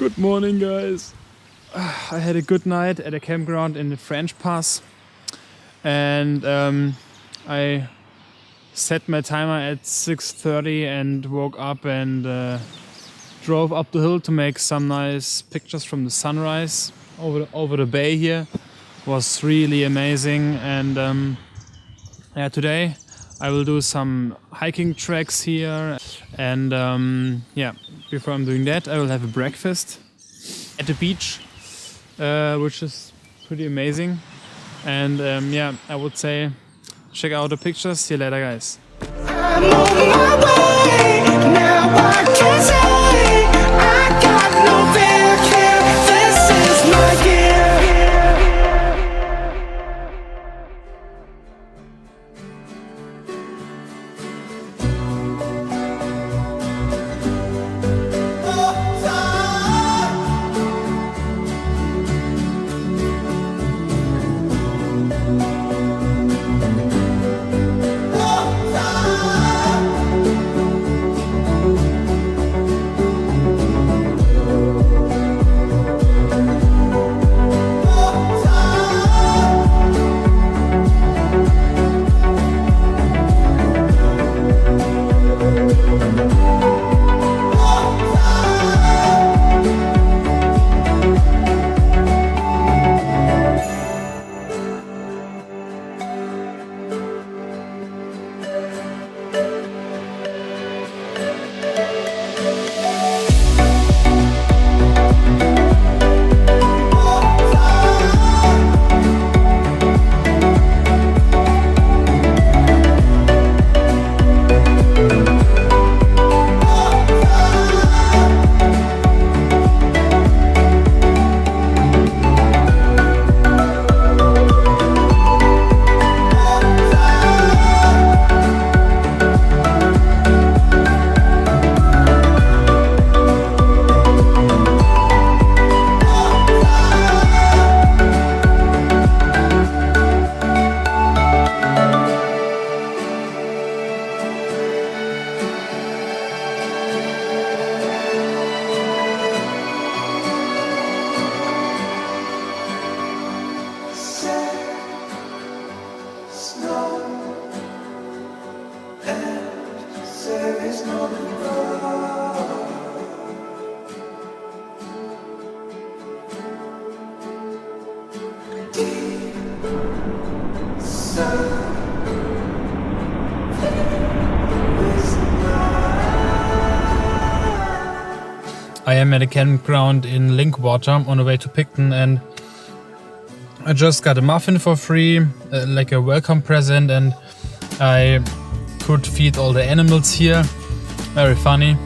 Good morning, guys. I had a good night at a campground in the French Pass, and I set my timer at 6:30 and woke up and drove up the hill to make some nice pictures from the sunrise over the bay here. It was really amazing, and yeah, today I will do some hiking tracks here, and yeah, before I'm doing that I will have a breakfast at the beach, which is pretty amazing, and yeah, I would say check out the pictures. See you later, guys. I'm on my way, now I can say I got no fear here, this is my gear. I am at a campground in Linkwater on the way to Picton, and I just got a muffin for free, like a welcome present, and I could feed all the animals here. Very funny.